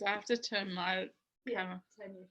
I have to turn my camera. Turn your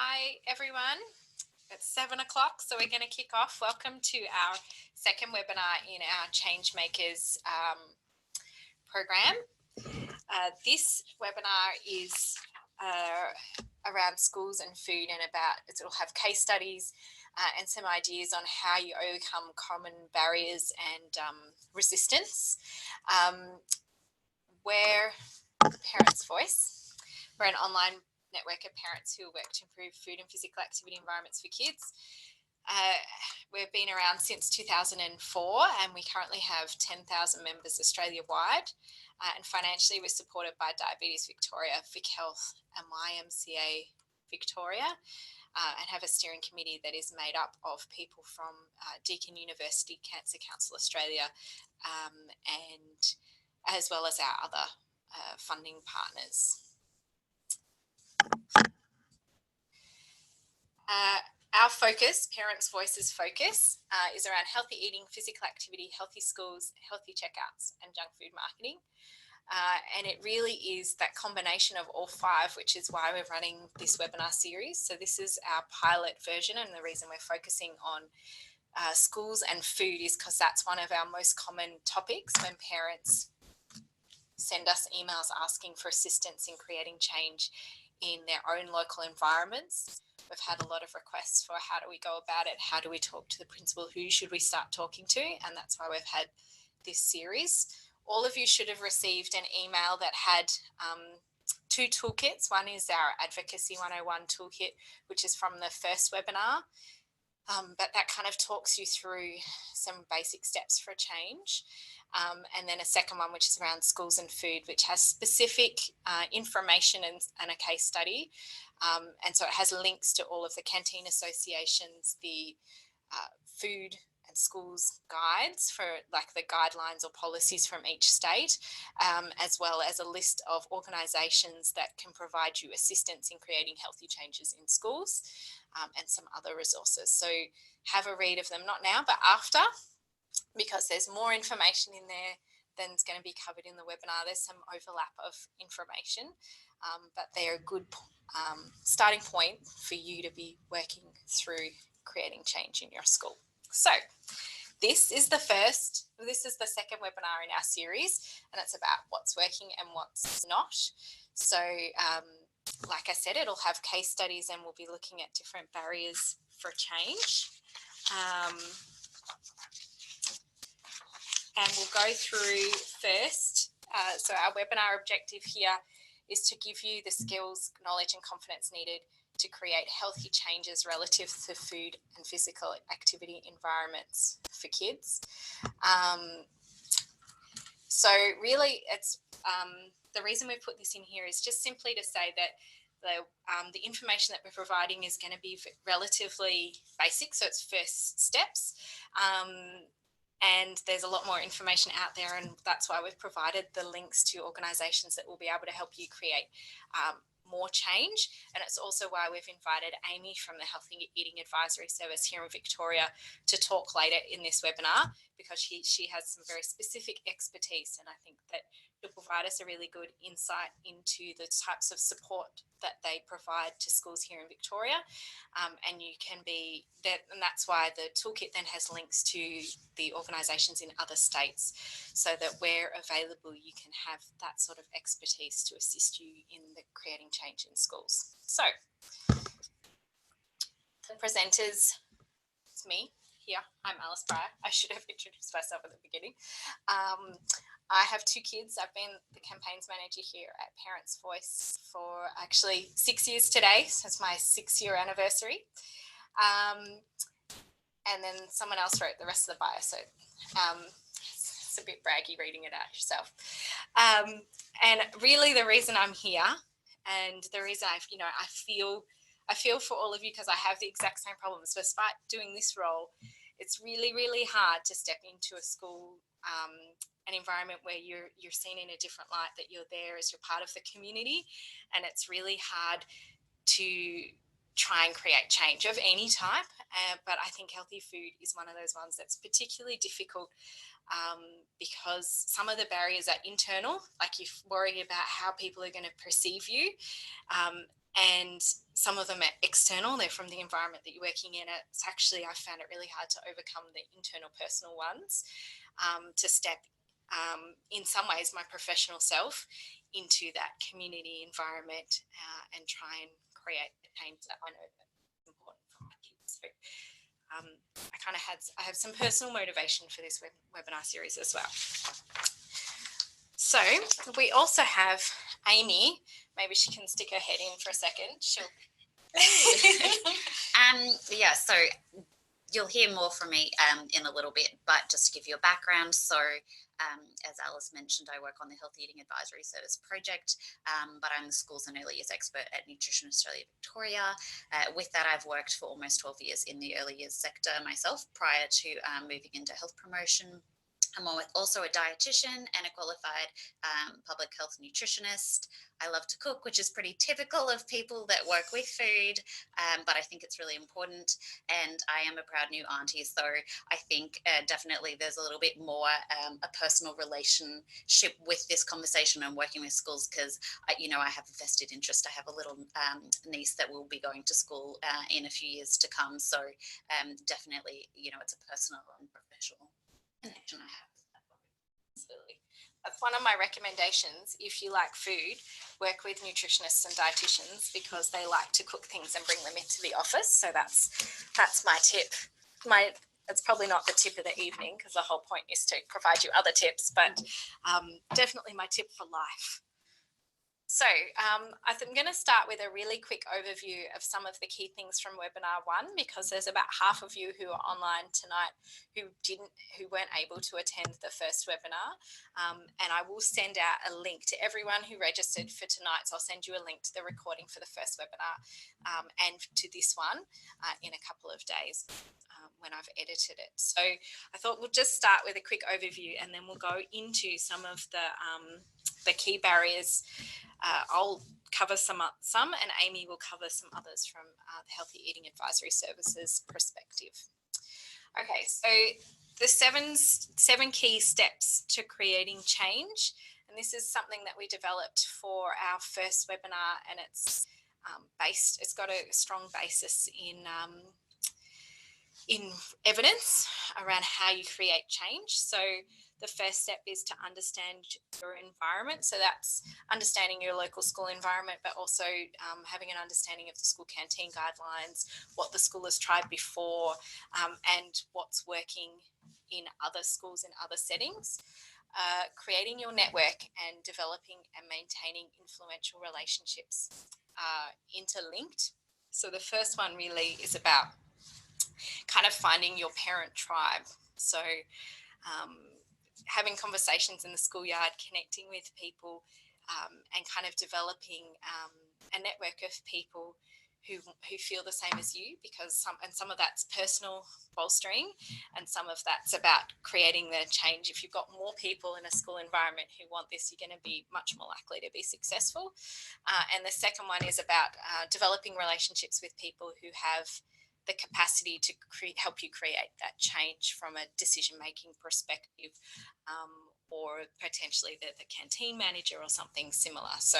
Hi everyone, it's 7 o'clock, so we're going to kick off. Welcome to our second webinar in our ChangeMakers program. This webinar is around schools and food, and it'll have case studies and some ideas on how you overcome common barriers and resistance. We're Parents Voice. We're an online network of parents who work to improve food and physical activity environments for kids. We've been around since 2004 and we currently have 10,000 members Australia-wide. And financially, we're supported by Diabetes Victoria, Vic Health and YMCA Victoria, and have a steering committee that is made up of people from Deakin University, Cancer Council Australia, and as well as our other funding partners. Our focus, Parents Voice's focus, is around healthy eating, physical activity, healthy schools, healthy checkouts, and junk food marketing. And it really is that combination of all five, which is why we're running this webinar series. So this is our pilot version, and the reason we're focusing on schools and food is because that's one of our most common topics when parents send us emails asking for assistance in creating change in their own local environments. We've had a lot of requests for how do we go about it, how do we talk to the principal, who should we start talking to, and that's why we've had this series. All of you should have received an email that had two toolkits. One is our Advocacy 101 toolkit, which is from the first webinar, but that kind of talks you through some basic steps for change. And then a second one, which is around schools and food, which has specific information and a case study. And so it has links to all of the canteen associations, the food and schools guides for like the guidelines or policies from each state, as well as a list of organisations that can provide you assistance in creating healthy changes in schools, and some other resources. So have a read of them, not now, but after, because there's more information in there than's going to be covered in the webinar. There's some overlap of information, but they're a good starting point for you to be working through creating change in your school. So this is the second webinar in our series, and it's about what's working and what's not. So like I said, it'll have case studies and we'll be looking at different barriers for change. And we'll go through first. So our webinar objective here is to give you the skills, knowledge and confidence needed to create healthy changes relative to food and physical activity environments for kids. So really it's the reason we've put this in here is just simply to say that the information that we're providing is going to be relatively basic, so it's first steps. And there's a lot more information out there, and that's why we've provided the links to organisations that will be able to help you create more change. And it's also why we've invited Amy from the Healthy Eating Advisory Service here in Victoria to talk later in this webinar, because she has some very specific expertise, and I think that it'll provide us a really good insight into the types of support that they provide to schools here in Victoria. And you can be that, and that's why the toolkit then has links to the organisations in other states, so that where available you can have that sort of expertise to assist you in the creating change in schools. So the presenters, it's me here. I'm Alice Pryor. I should have introduced myself at the beginning. I have two kids. I've been the campaigns manager here at Parents Voice for actually 6 years today. So it's my 6-year anniversary. And then someone else wrote the rest of the bio. So it's a bit braggy reading it out yourself. And really the reason I'm here, and the reason I feel for all of you, because I have the exact same problems. So despite doing this role, it's really, really hard to step into a school, an environment where you're seen in a different light, that you're there as you're part of the community, and it's really hard to try and create change of any type. But I think healthy food is one of those ones that's particularly difficult, because some of the barriers are internal, like you worry about how people are going to perceive you. and some of them are external, they're from the environment that you're working in. It's actually, I found it really hard to overcome the internal personal ones, to step, in some ways, my professional self into that community environment, and try and create the change that I know that is important for my kids. So I have some personal motivation for this webinar series as well. So we also have Amy. Maybe she can stick her head in for a second. She'll. Yeah, so you'll hear more from me in a little bit, but just to give you a background. So as Alice mentioned, I work on the Healthy Eating Advisory Service project, but I'm the Schools and Early Years expert at Nutrition Australia Victoria. With that, I've worked for almost 12 years in the early years sector myself prior to moving into health promotion. I'm also a dietitian and a qualified public health nutritionist. I love to cook, which is pretty typical of people that work with food, but I think it's really important. And I am a proud new auntie, so I think definitely there's a little bit more a personal relationship with this conversation and working with schools, because I have a vested interest. I have a little niece that will be going to school in a few years to come, so definitely it's a personal and professional connection I have. Absolutely. That's one of my recommendations. If you like food, work with nutritionists and dietitians, because they like to cook things and bring them into the office. So that's my tip. It's probably not the tip of the evening, because the whole point is to provide you other tips, but definitely my tip for life. So I'm going to start with a really quick overview of some of the key things from webinar 1, because there's about half of you who are online tonight who weren't able to attend the first webinar. And I will send out a link to everyone who registered for tonight. So I'll send you a link to the recording for the first webinar and to this one in a couple of days when I've edited it. So I thought we'll just start with a quick overview, and then we'll go into some of the key barriers. I'll cover some, and Amy will cover some others from the Healthy Eating Advisory Services perspective. Okay, so the seven key steps to creating change, and this is something that we developed for our first webinar, and it's got a strong basis in evidence around how you create change. So the first step is to understand your environment. So that's understanding your local school environment, but also having an understanding of the school canteen guidelines, what the school has tried before, and what's working in other schools in other settings. Creating your network and developing and maintaining influential relationships interlinked. So the first one really is about kind of finding your parent tribe. So having conversations in the schoolyard, connecting with people, and kind of developing a network of people who feel the same as you, because some of that's personal bolstering, and some of that's about creating the change. If you've got more people in a school environment who want this, you're going to be much more likely to be successful. And the second one is about developing relationships with people who have the capacity to help you create that change from a decision-making perspective, or potentially the canteen manager or something similar. So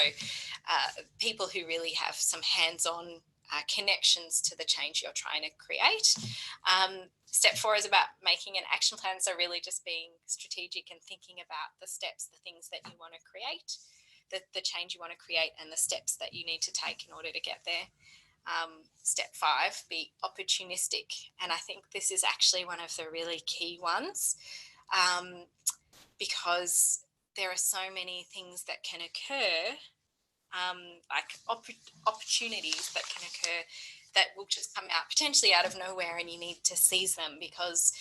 people who really have some hands-on connections to the change you're trying to create. Step 4 is about making an action plan. So really just being strategic and thinking about the steps, the things that you want to create, the change you want to create, and the steps that you need to take in order to get there. Step 5, be opportunistic. And I think this is actually one of the really key ones, because there are so many things that can occur, like opportunities that can occur that will just come out potentially out of nowhere, and you need to seize them. Because,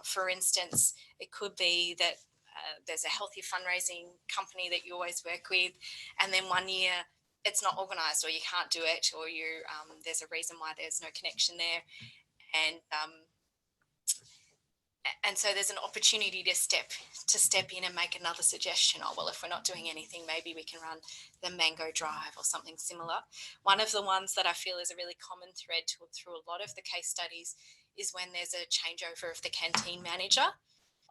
for instance, it could be that there's a healthy fundraising company that you always work with, and then one year it's not organised, or you can't do it, or there's a reason why there's no connection there, and so there's an opportunity to step in and make another suggestion. Oh, well, if we're not doing anything, maybe we can run the mango drive or something similar. One of the ones that I feel is a really common thread through a lot of the case studies is when there's a changeover of the canteen manager.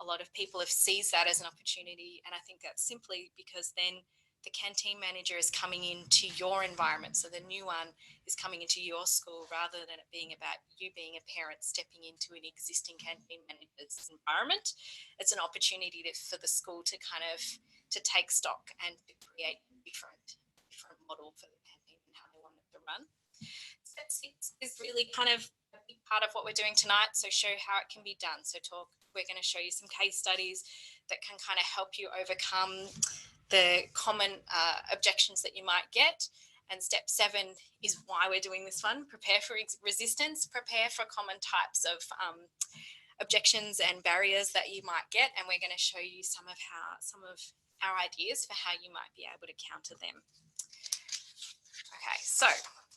A lot of people have seized that as an opportunity, and I think that's simply because then the canteen manager is coming into your environment. So the new one is coming into your school rather than it being about you being a parent stepping into an existing canteen manager's environment. It's an opportunity for the school to kind of to take stock and to create a different model for the canteen and how they want it to run. Step 6 is really kind of a big part of what we're doing tonight. So show how it can be done. So we're going to show you some case studies that can kind of help you overcome the common objections that you might get. And step 7 is why we're doing this one. Prepare for resistance, prepare for common types of objections and barriers that you might get. And we're going to show you some of our ideas for how you might be able to counter them. Okay, so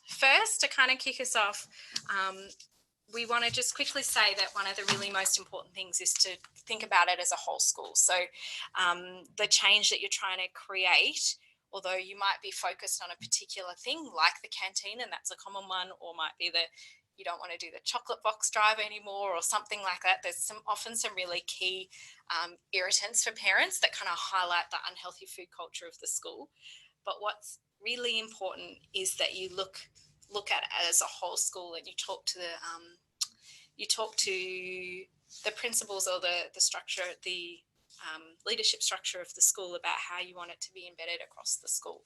first, to kind of kick us off, we want to just quickly say that one of the really most important things is to think about it as a whole school. So the change that you're trying to create, although you might be focused on a particular thing like the canteen, and that's a common one, or might be that you don't want to do the chocolate box drive anymore or something like that. There's often some really key irritants for parents that kind of highlight the unhealthy food culture of the school. But what's really important is that you look at it as a whole school, and you talk to the principals or the structure, the leadership structure of the school about how you want it to be embedded across the school.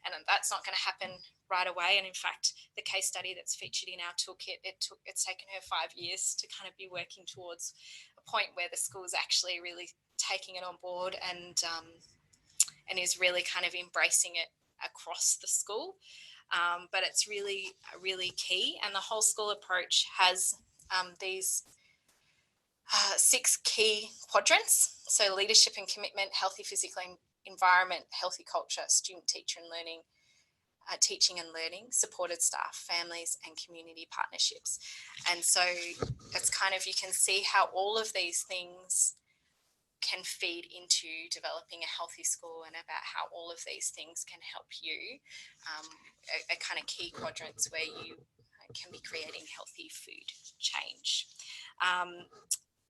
And that's not going to happen right away. And in fact, the case study that's featured in our toolkit, it's taken her 5 years to kind of be working towards a point where the school is actually really taking it on board and is really kind of embracing it across the school. But it's really, really key. And the whole school approach has these 6 key quadrants. So leadership and commitment, healthy physical environment, healthy culture, student, teacher and learning, teaching and learning, supported staff, families and community partnerships. And so it's kind of, you can see how all of these things can feed into developing a healthy school, and about how all of these things can help you, a kind of key quadrants where you can be creating healthy food change.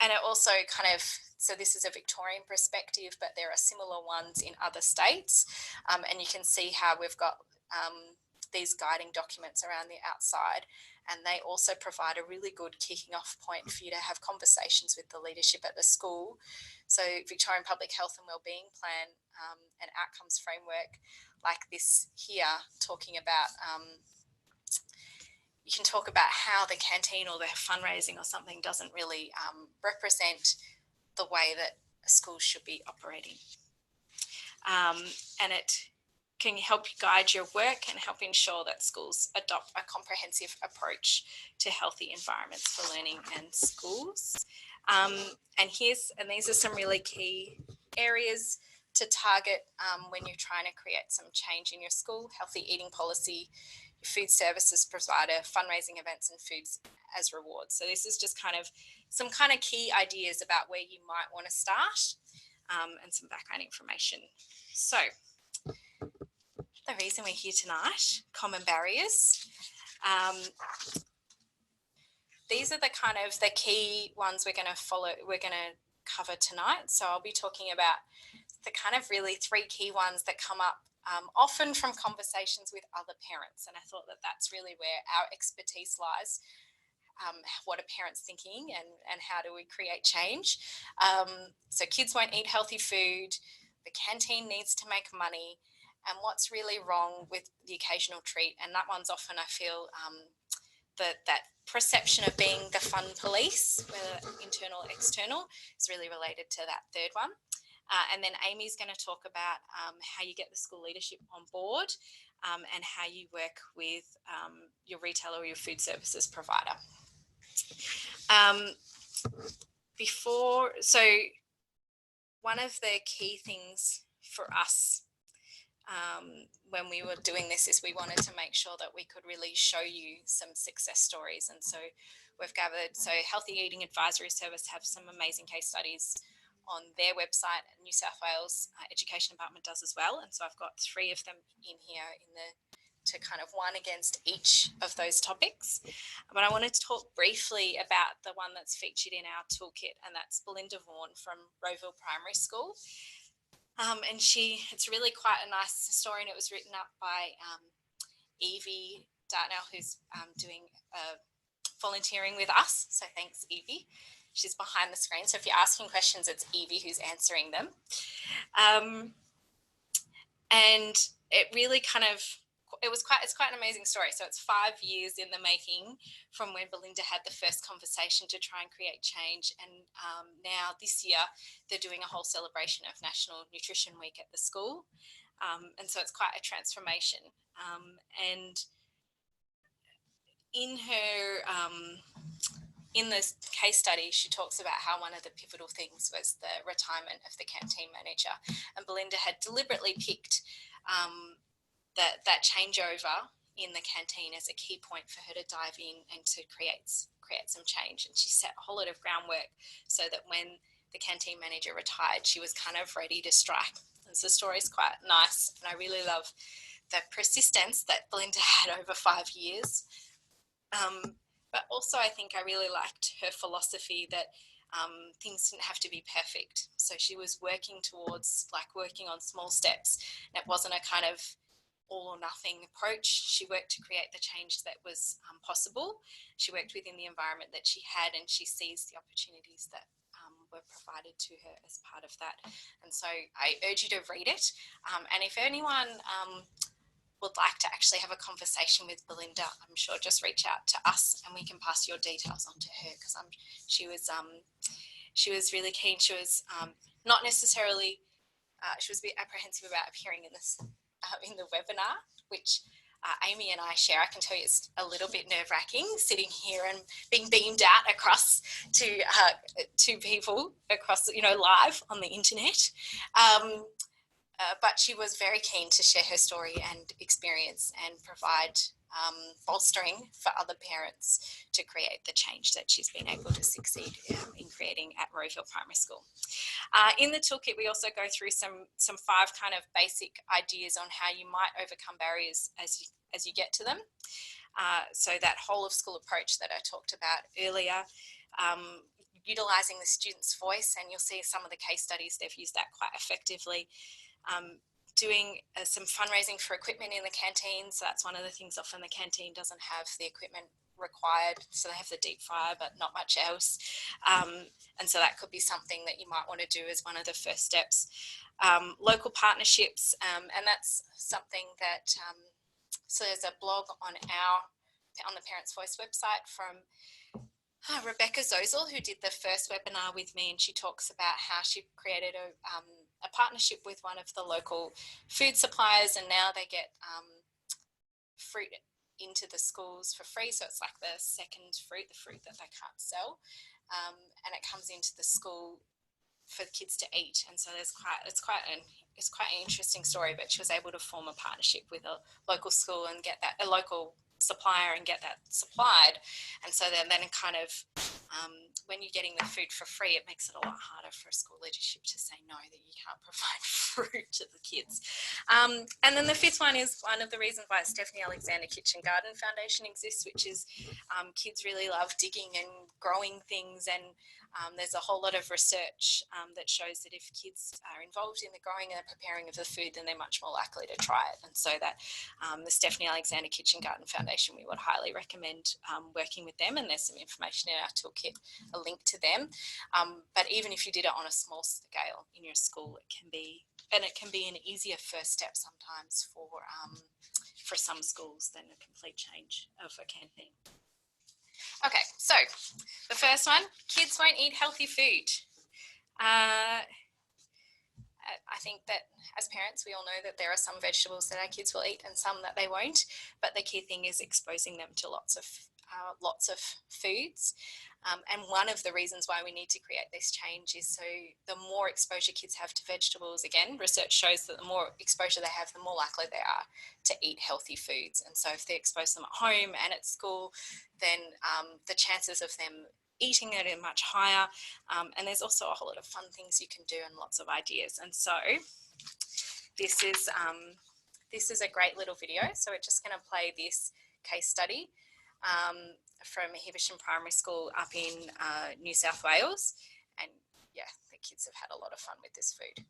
And it also kind of, so this is a Victorian perspective, but there are similar ones in other states. And you can see how we've got these guiding documents around the outside, and they also provide a really good kicking off point for you to have conversations with the leadership at the school. So Victorian Public Health and Wellbeing Plan and Outcomes Framework like this here, talking about, you can talk about how the canteen or the fundraising or something doesn't really represent the way that a school should be operating. And it can help you guide your work and help ensure that schools adopt a comprehensive approach to healthy environments for learning and schools. And these are some really key areas to target when you're trying to create some change in your school: healthy eating policy, your food services provider, fundraising events and foods as rewards. So this is just kind of some kind of key ideas about where you might want to start, and some background information. So the reason we're here tonight, common barriers. These are the kind of the key ones we're going to cover tonight. So I'll be talking about the kind of really 3 key ones that come up often from conversations with other parents. And I thought that that's really where our expertise lies. What are parents thinking, and how do we create change? So kids won't eat healthy food, the canteen needs to make money, and what's really wrong with the occasional treat. And that one's often, I feel, that perception of being the fun police, whether internal or external, is really related to that third one. And then Amy's going to talk about how you get the school leadership on board, and how you work with your retailer or your food services provider. So one of the key things for us when we were doing this is we wanted to make sure that we could really show you some success stories. And so we've gathered, so Healthy Eating Advisory Service have some amazing case studies on their website. New South Wales Education Department does as well. And so I've got 3 of them in here to kind of one against each of those topics. But I wanted to talk briefly about the one that's featured in our toolkit, and that's Belinda Vaughan from Rowville Primary School. And it's really quite a nice story, and it was written up by Evie Dartnell, who's doing volunteering with us. So thanks, Evie. She's behind the screen. So if you're asking questions, it's Evie who's answering them. And it really it's quite an amazing story. So it's 5 years in the making from when Belinda had the first conversation to try and create change. And now this year, they're doing a whole celebration of National Nutrition Week at the school. And so it's quite a transformation. And in this case study, she talks about how one of the pivotal things was the retirement of the canteen manager. And Belinda had deliberately picked that changeover in the canteen as a key point for her to dive in and to create some change. And she set a whole lot of groundwork so that when the canteen manager retired, she was kind of ready to strike. And so the story is quite nice, and I really love the persistence that Belinda had over 5 years. But also I think I really liked her philosophy that things didn't have to be perfect. So she was working on small steps. It wasn't a kind of all or nothing approach. She worked to create the change that was possible. She worked within the environment that she had, and she seized the opportunities that were provided to her as part of that. And so I urge you to read it. And if anyone would like to actually have a conversation with Belinda, I'm sure just reach out to us and we can pass your details on to her, because she was really keen. She was not necessarily she was a bit apprehensive about appearing in this in the webinar, which Amy and I share. I can tell you it's a little bit nerve-wracking sitting here and being beamed out across to people across, live on the internet. But she was very keen to share her story and experience and provide bolstering for other parents to create the change that she's been able to succeed in creating at Rowville Primary School. In the toolkit, we also go through some 5 kind of basic ideas on how you might overcome barriers as you get to them. So that whole of school approach that I talked about earlier, utilising the student's voice, and you'll see some of the case studies, they've used that quite effectively. Doing some fundraising for equipment in the canteen. So that's one of the things. Often the canteen doesn't have the equipment required. So they have the deep fryer, but not much else. And so that could be something that you might want to do as one of the first steps. Local partnerships. And that's something that, so there's a blog on the Parents Voice website from Rebecca Zozel, who did the first webinar with me, and she talks about how she created a partnership with one of the local food suppliers, and now they get fruit into the schools for free. So it's like the second fruit, the fruit that they can't sell, and it comes into the school for the kids to eat. And so it's quite an interesting story. But she was able to form a partnership with a local school and get a local supplier and get that supplied. And so then kind of when you're getting the food for free, it makes it a lot harder for a school leadership to say no, that you can't provide fruit to the kids. And then the 5th one is one of the reasons why Stephanie Alexander Kitchen Garden Foundation exists, which is kids really love digging and growing things, and there's a whole lot of research that shows that if kids are involved in the growing and the preparing of the food, then they're much more likely to try it. And so that the Stephanie Alexander Kitchen Garden Foundation, we would highly recommend working with them, and there's some information in our toolkit, a link to them. But even if you did it on a small scale in your school, it can be an easier first step sometimes for some schools than a complete change of a canteen. Okay, so the first one, kids won't eat healthy food. I think that as parents, we all know that there are some vegetables that our kids will eat and some that they won't, but the key thing is exposing them to lots of foods. And one of the reasons why we need to create this change is so the more exposure kids have to vegetables, again, research shows that the more exposure they have, the more likely they are to eat healthy foods. And so if they expose them at home and at school, then the chances of them eating it are much higher. And there's also a whole lot of fun things you can do and lots of ideas. And so this is a great little video. So we're just going to play this case study from Heversham Primary School up in New South Wales. And yeah, the kids have had a lot of fun with this food.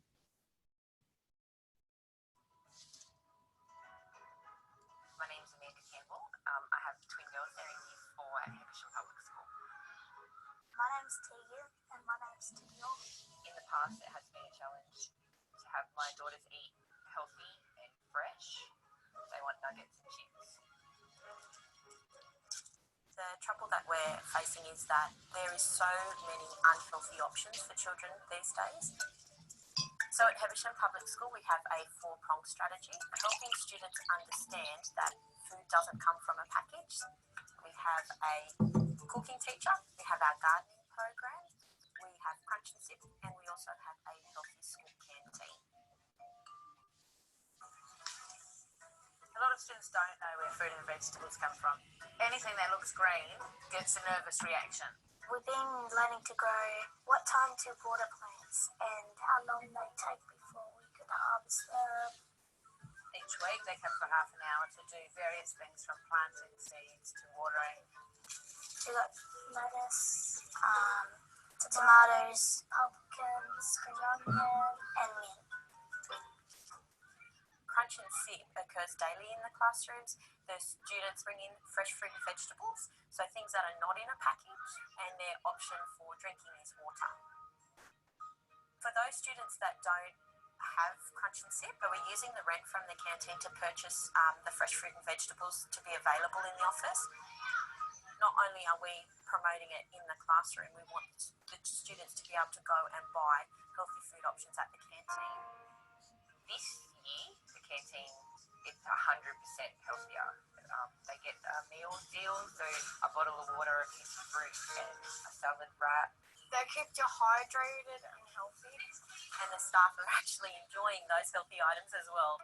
name's Tegan and my name's Daniel. In the past, it has been a challenge to have my daughters eat healthy and fresh. They want nuggets and chips. The trouble that we're facing is that there is so many unhealthy options for children these days. So at Heversham Public School, we have a 4-pronged strategy, helping students understand that food doesn't come from a package. We have a cooking teacher, we have our gardening program, we have Crunch and Sip, and we also have a healthy school canteen. A lot of students don't know where fruit and vegetables come from. Anything that looks green gets a nervous reaction. We've been learning to grow, what time to water plants and how long they take before we could harvest them. Each week they come for half an hour to do various things from planting seeds to watering. We got lettuce, tomatoes, pumpkins, spring onion and mint. Crunch and Sip occurs daily in the classrooms. The students bring in fresh fruit and vegetables, so things that are not in a package, and their option for drinking is water. For those students that don't have Crunch and Sip, but we're using the rent from the canteen to purchase the fresh fruit and vegetables to be available in the office. Not only are we promoting it in the classroom, we want the students to be able to go and buy healthy food options at the canteen. This year, the canteen is 100% healthier. They get a meal deal, so a bottle of water, a piece of fruit, and a salad wrap. They keep you hydrated and healthy. And the staff are actually enjoying those healthy items as well.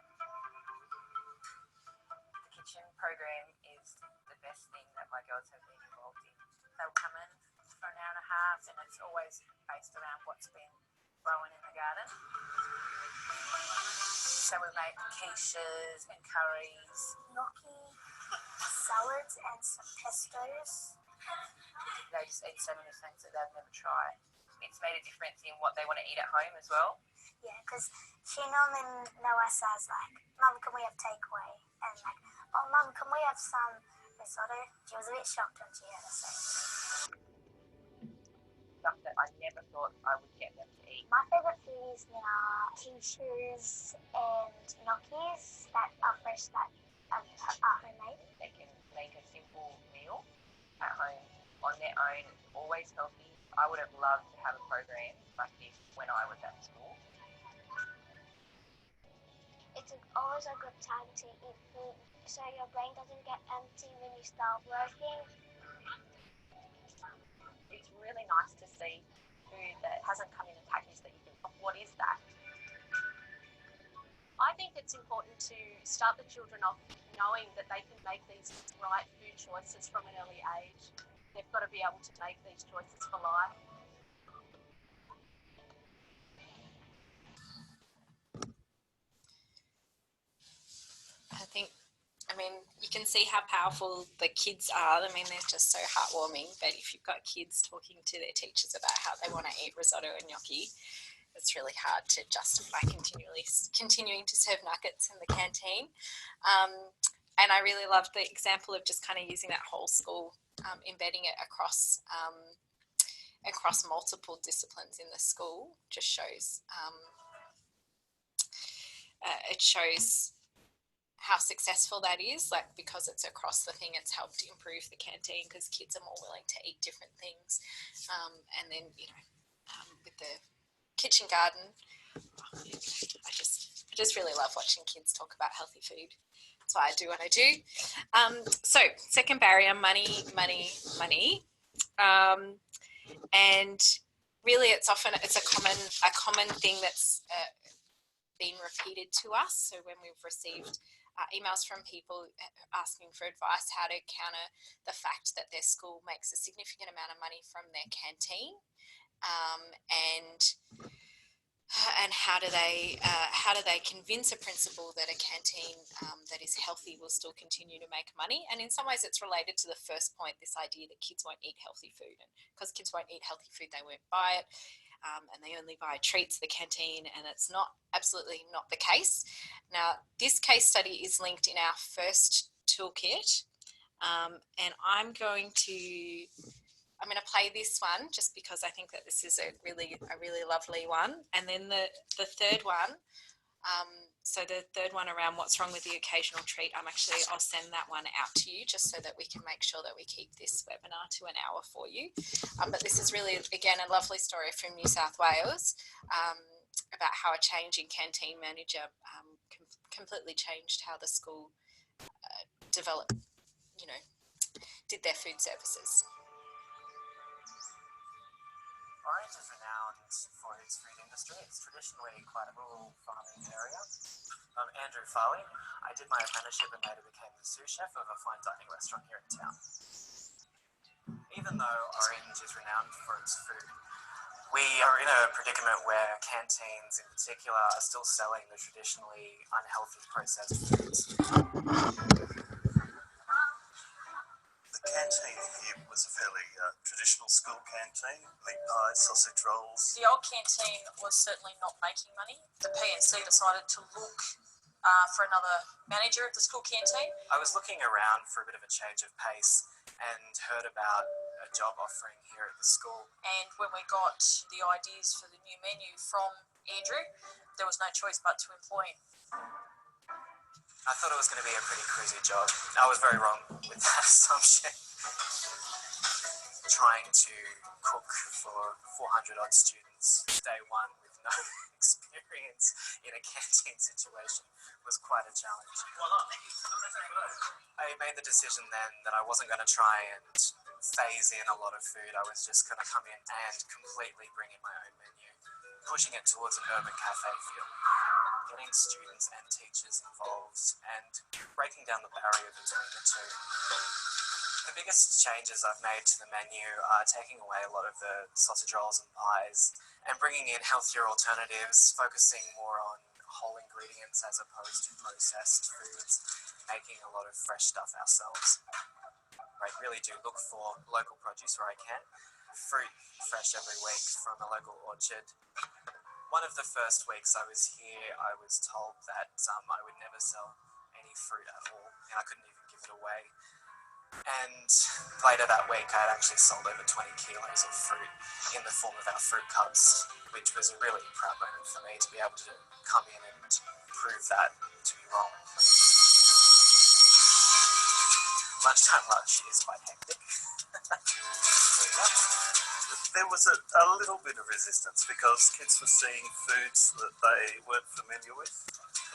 The kitchen program is the best thing that my girls have been involved in. They'll come in for an hour and a half, and it's always based around what's been growing in the garden. So we make quiches and curries. Gnocchi, salads and some pestos. They just eat so many things that they've never tried. It's made a difference in what they want to eat at home as well. Yeah, because she normally knows us like, Mum, can we have takeaway? And like, oh, Mum, can we have some risotto? She was a bit shocked when she heard us say. Stuff that I never thought I would get them to eat. My favourite food is now quiches and gnocchis that are fresh, that are homemade. They can make a simple meal at home on their own, always healthy. I would have loved to have a program like this when I was at school. It's always a good time to eat food so your brain doesn't get empty when you start working. It's really nice to see food that hasn't come in a package that you think, oh, what is that? I think it's important to start the children off knowing that they can make these right food choices from an early age. They've got to be able to make these choices for life. I mean, you can see how powerful the kids are. I mean, they're just so heartwarming. But if you've got kids talking to their teachers about how they want to eat risotto and gnocchi, it's really hard to justify continuing to serve nuggets in the canteen. And I really loved the example of just kind of using that whole school, embedding it across multiple disciplines in the school. Just shows it shows how successful that is, like, because it's across the thing, it's helped improve the canteen because kids are more willing to eat different things. And then, you know, with the kitchen garden, I just really love watching kids talk about healthy food. That's why I do what I do. So second barrier, money. And really it's a common thing that's been repeated to us. So when we've received emails from people asking for advice how to counter the fact that their school makes a significant amount of money from their canteen, and how do they convince a principal that a canteen that is healthy will still continue to make money? And in some ways it's related to the first point, this idea that kids won't eat healthy food, and because kids won't eat healthy food they won't buy it. And they only buy treats at the canteen, and it's absolutely not the case. Now, this case study is linked in our first toolkit, and I'm going to I'm going to play this one just because I think that this is a really lovely one. And then the third one, so the third one around what's wrong with the occasional treat, I'll send that one out to you just so that we can make sure that we keep this webinar to an hour for you. But this is really, again, a lovely story from New South Wales about how a change in canteen manager completely changed how the school developed, did their food services. Orange is renowned for its food industry. It's traditionally quite a rural farming area. I'm Andrew Farley. I did my apprenticeship and later became the sous chef of a fine dining restaurant here in town. Even though Orange is renowned for its food, we are in a predicament where canteens in particular are still selling the traditionally unhealthy processed foods. The canteen here was a fairly traditional school canteen, meat pies, sausage rolls. The old canteen was certainly not making money. The PNC decided to look for another manager of the school canteen. I was looking around for a bit of a change of pace and heard about a job offering here at the school. And when we got the ideas for the new menu from Andrew, there was no choice but to employ him. I thought it was going to be a pretty cruisy job. I was very wrong with that assumption. Trying to cook for 400 odd students day one with no experience in a canteen situation was quite a challenge. I made the decision then that I wasn't going to try and phase in a lot of food. I was just going to come in and completely bring in my own menu, pushing it towards an urban cafe feel, getting students and teachers involved and breaking down the barrier between the two. The biggest changes I've made to the menu are taking away a lot of the sausage rolls and pies and bringing in healthier alternatives, focusing more on whole ingredients as opposed to processed foods, making a lot of fresh stuff ourselves. I really do look for local produce where I can, fruit fresh every week from a local orchard. One of the first weeks I was here, I was told that I would never sell any fruit at all, and I couldn't even give it away. And later that week, I had actually sold over 20 kilos of fruit in the form of our fruit cups, which was a really proud moment for me to be able to come in and prove that to be wrong. Lunchtime rush is quite hectic. There was a little bit of resistance because kids were seeing foods that they weren't familiar with.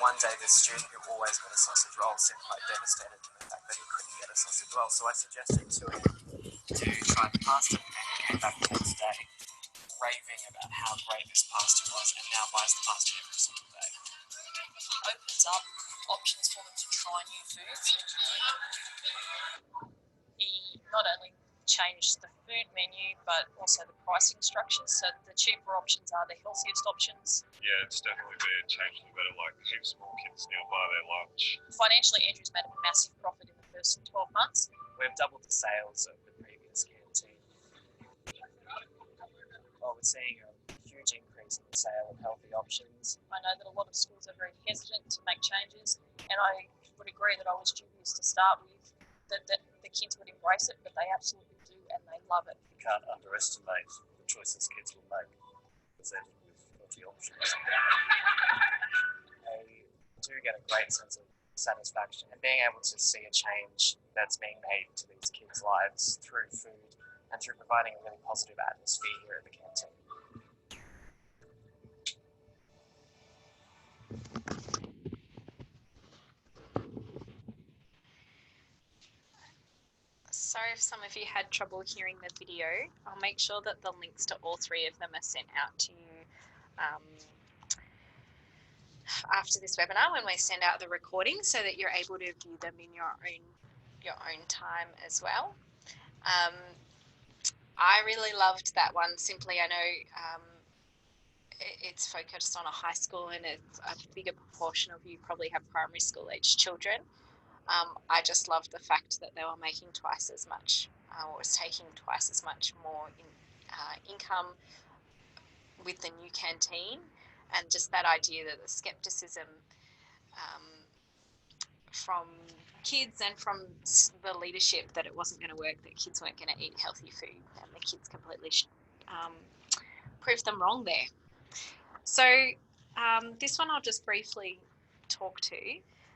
One day, the student who always got a sausage roll seemed quite devastated in the fact that he couldn't get a sausage roll, so I suggested to him to try the pasta, and he came back the next day raving about how great this pasta was and now buys the pasta every single day. It opens up options for them to try new foods. He not only changed the food menu but also the pricing structure, so the cheaper options are the healthiest options. Yeah, it's definitely been a change for the better. Like, heaps more kids now buy their lunch. Financially, Andrew's made a massive profit in the first 12 months. We've doubled the sales of the previous canteen. Well, we're seeing a huge increase in the sale of healthy options. I know that a lot of schools are very hesitant to make changes, and I would agree that I was dubious to start with, that the kids would embrace it, but they absolutely do, and they love it. You can't underestimate the choices kids will make presented with healthy options. They do get a great sense of satisfaction and being able to see a change that's being made to these kids' lives through food and through providing a really positive atmosphere here at the canteen. Sorry if some of you had trouble hearing the video. I'll make sure that the links to all three of them are sent out to you after this webinar when we send out the recording, so that you're able to view them in your own time as well. I really loved that one. Simply, I know it's focused on a high school, and it's a bigger proportion of you probably have primary school age children. I just loved the fact that they were making twice as much, or was taking twice as much more income with the new canteen, and just that idea that the skepticism from kids and from the leadership that it wasn't going to work, that kids weren't going to eat healthy food, and the kids completely proved them wrong there. So this one I'll just briefly talk to.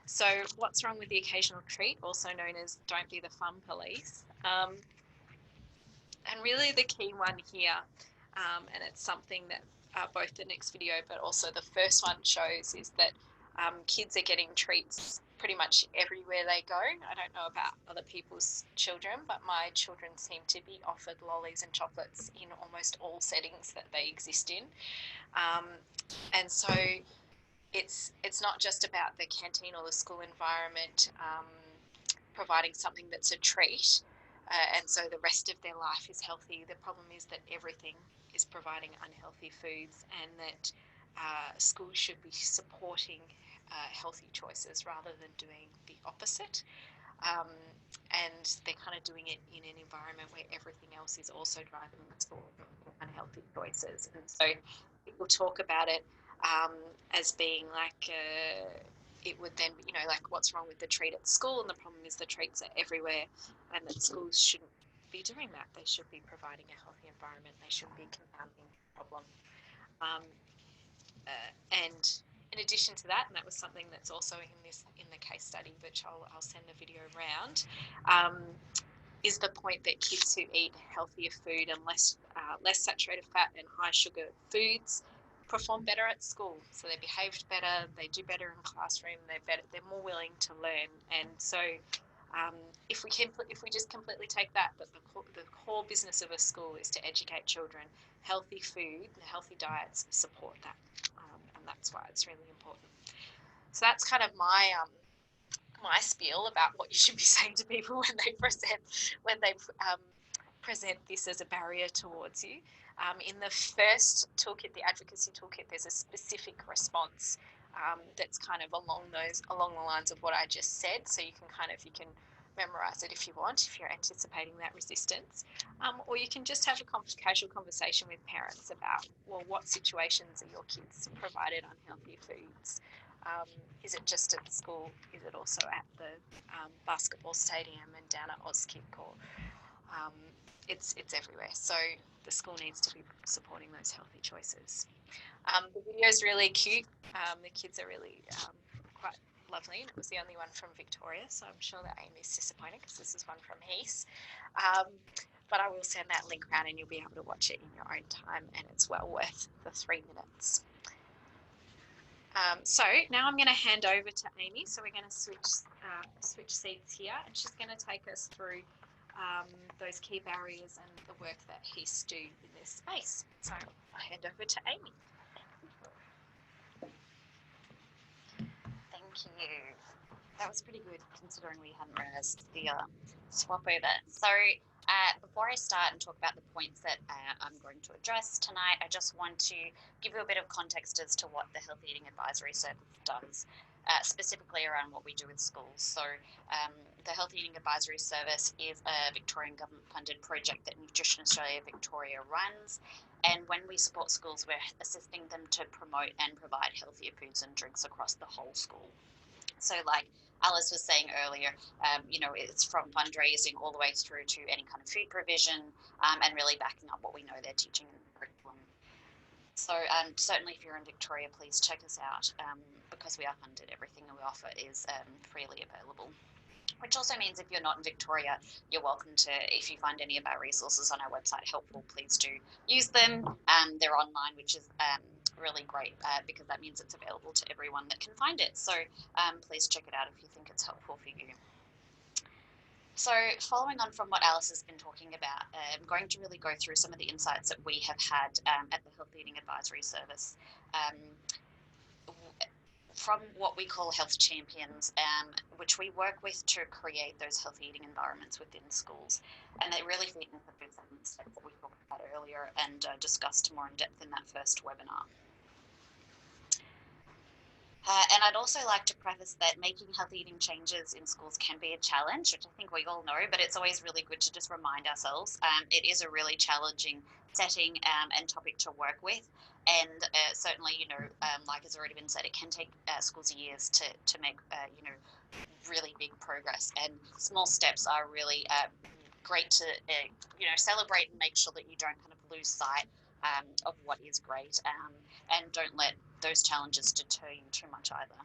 So what's wrong with the occasional treat, also known as don't be the fun police? And really the key one here, and it's something that both the next video but also the first one shows, is that kids are getting treats pretty much everywhere they go. I don't know about other people's children, but my children seem to be offered lollies and chocolates in almost all settings that they exist in. And so it's not just about the canteen or the school environment providing something that's a treat, and so the rest of their life is healthy. The problem is that everything is providing unhealthy foods, and that schools should be supporting healthy choices rather than doing the opposite. And they're kind of doing it in an environment where everything else is also driving the school unhealthy choices. And so people talk about it as being like it would then be, like what's wrong with the treat at school, and the problem is the treats are everywhere, and that schools shouldn't be doing that. They should be providing a healthy environment. They shouldn't be compounding the problem. And in addition to that, and that was something that's also in the case study, which I'll send the video around, is the point that kids who eat healthier food and less saturated fat and high sugar foods perform better at school. So they behaved better, they do better in classroom, they're more willing to learn. And so if we just completely take that the core business of a school is to educate children, healthy food, healthy diets support that, and that's why it's really important. So that's kind of my spiel about what you should be saying to people when they present this as a barrier towards you. In the first toolkit, the advocacy toolkit, there's a specific response that's kind of along the lines of what I just said. So you can memorize it if you want, if you're anticipating that resistance, or you can just have a casual conversation with parents about, well, what situations are your kids provided unhealthy foods? Is it just at school? Is it also at the basketball stadium and down at Auskick? Or it's everywhere. So the school needs to be supporting those healthy choices. The video is really cute. The kids are really quite lovely, and it was the only one from Victoria, so I'm sure that Amy's disappointed because this is one from Heath. But I will send that link around and you'll be able to watch it in your own time, and it's well worth the 3 minutes. So now I'm going to hand over to Amy. So we're going to switch seats here, and she's going to take us through those key barriers and the work that Heath do in this space. So I hand over to Amy. Thank you. That was pretty good considering we hadn't realised the swap over. So before I start and talk about the points that I'm going to address tonight, I just want to give you a bit of context as to what the Healthy Eating Advisory Service does, specifically around what we do with schools. So the Healthy Eating Advisory Service is a Victorian government funded project that Nutrition Australia Victoria runs. And when we support schools, we're assisting them to promote and provide healthier foods and drinks across the whole school. So like Alice was saying earlier, it's from fundraising all the way through to any kind of food provision, and really backing up what we know they're teaching in the curriculum. So certainly if you're in Victoria, please check us out, because we are funded. Everything that we offer is freely available. Which also means if you're not in Victoria, you're welcome to, if you find any of our resources on our website helpful, please do use them. They're online, which is really great because that means it's available to everyone that can find it. So please check it out if you think it's helpful for you. So following on from what Alice has been talking about, I'm going to really go through some of the insights that we have had at the Healthy Eating Advisory Service. From what we call health champions, which we work with to create those healthy eating environments within schools. And they really fit into the 7 steps that we talked about earlier and discussed more in depth in that first webinar. And I'd also like to preface that making healthy eating changes in schools can be a challenge, which I think we all know, but it's always really good to just remind ourselves. It is a really challenging setting and topic to work with. And certainly, like has already been said, it can take schools years to make, really big progress. And small steps are really great to, celebrate and make sure that you don't kind of lose sight of what is great, and don't let those challenges deter you too much either.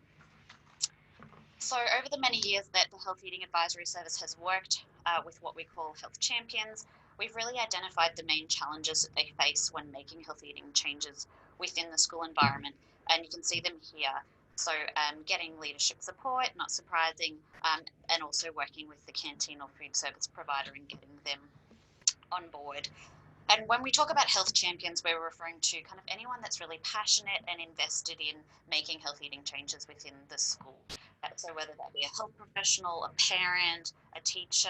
So over the many years that the Health Eating Advisory Service has worked with what we call health champions, we've really identified the main challenges they face when making health eating changes within the school environment, and you can see them here. So getting leadership support, not surprising, and also working with the canteen or food service provider and getting them on board. And when we talk about health champions, we're referring to kind of anyone that's really passionate and invested in making health eating changes within the school. So whether that be a health professional, a parent, a teacher,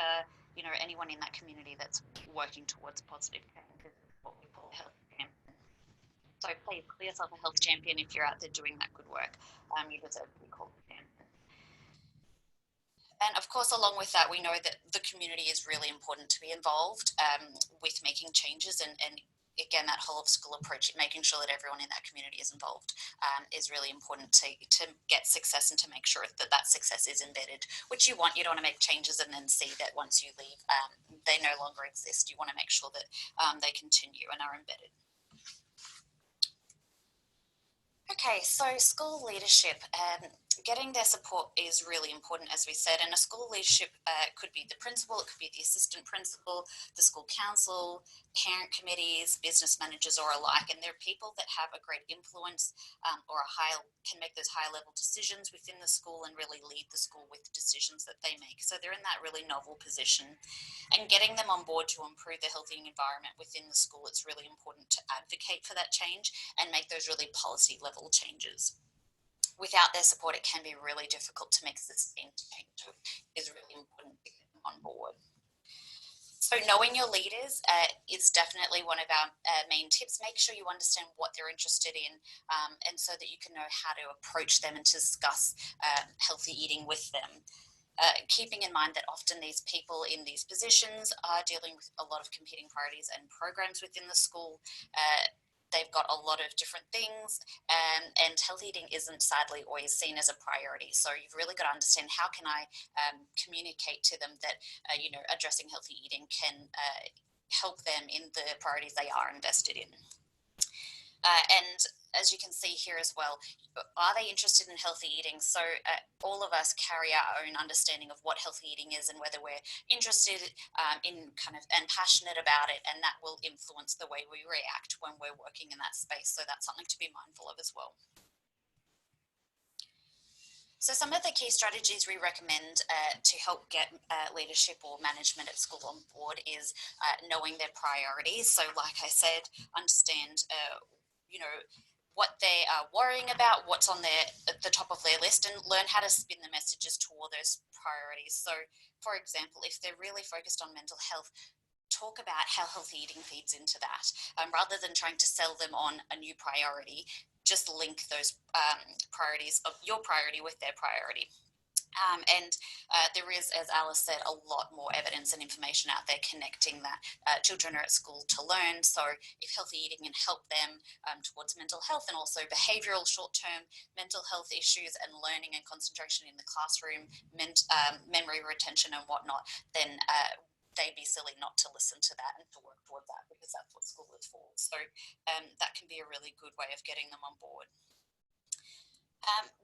anyone in that community that's working towards positive change is what we call a health champion. So please call yourself a health champion if you're out there doing that good work. You deserve to be called a champion. And of course, along with that, we know that the community is really important to be involved with making changes, and again, that whole of school approach, making sure that everyone in that community is involved is really important to get success and to make sure that success is embedded, which you want. You don't want to make changes and then see that once you leave, they no longer exist. You want to make sure that they continue and are embedded. Okay, so school leadership, getting their support is really important, as we said, and a school leadership could be the principal, it could be the assistant principal, the school council, parent committees, business managers, or alike, and they're people that have a great influence or can make those high level decisions within the school and really lead the school with decisions that they make. So they're in that really novel position, and getting them on board to improve the health eating environment within the school, it's really important to advocate for that change and make those really policy level changes. Without their support, it can be really difficult to make sustained change. So it is really important to get them on board. So knowing your leaders is definitely one of our main tips. Make sure you understand what they're interested in, and so that you can know how to approach them and to discuss healthy eating with them. Keeping in mind that often these people in these positions are dealing with a lot of competing priorities and programs within the school. They've got a lot of different things, and healthy eating isn't sadly always seen as a priority. So you've really got to understand, how can I communicate to them that addressing healthy eating can help them in the priorities they are invested in. And as you can see here as well, are they interested in healthy eating? So all of us carry our own understanding of what healthy eating is and whether we're interested in and passionate about it, and that will influence the way we react when we're working in that space. So that's something to be mindful of as well. So some of the key strategies we recommend to help get leadership or management at school on board is knowing their priorities. So like I said, understand what they are worrying about, what's on at the top of their list, and learn how to spin the messages toward those priorities. So, for example, if they're really focused on mental health, talk about how healthy eating feeds into that. Rather than trying to sell them on a new priority, just link those priorities of your priority with their priority. There is, as Alice said, a lot more evidence and information out there connecting that children are at school to learn. So if healthy eating can help them towards mental health and also behavioural short-term mental health issues and learning and concentration in the classroom, memory retention and whatnot, then they'd be silly not to listen to that and to work toward that, because that's what school is for. So that can be a really good way of getting them on board.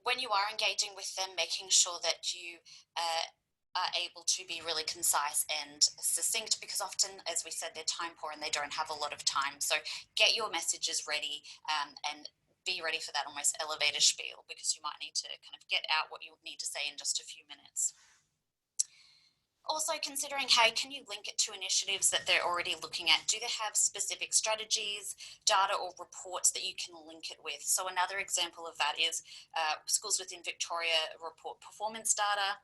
When you are engaging with them, making sure that you are able to be really concise and succinct, because often, as we said, they're time poor and they don't have a lot of time. So get your messages ready and be ready for that almost elevator spiel, because you might need to kind of get out what you need to say in just a few minutes. Also considering how can you link it to initiatives that they're already looking at. Do they have specific strategies, data or reports that you can link it with? So another example of that is schools within Victoria report performance data.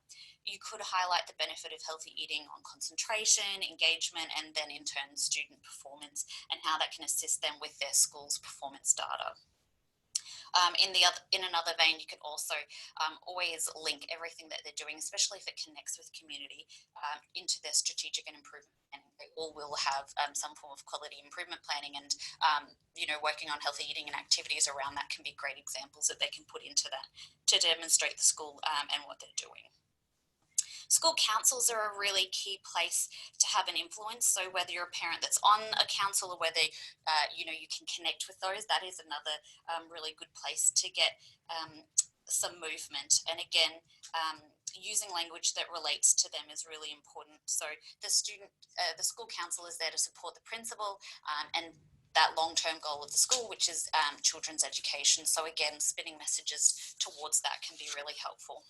You could highlight the benefit of healthy eating on concentration, engagement, and then in turn student performance, and how that can assist them with their school's performance data. In another vein, you can also always link everything that they're doing, especially if it connects with community, into their strategic and improvement planning. they all will have some form of quality improvement planning, and working on healthy eating and activities around that can be great examples that they can put into that to demonstrate the school and what they're doing. School councils are a really key place to have an influence. So whether you're a parent that's on a council or whether, you can connect with those, that is another really good place to get some movement. And again, using language that relates to them is really important. So the school council is there to support the principal and that long-term goal of the school, which is children's education. So again, spinning messages towards that can be really helpful.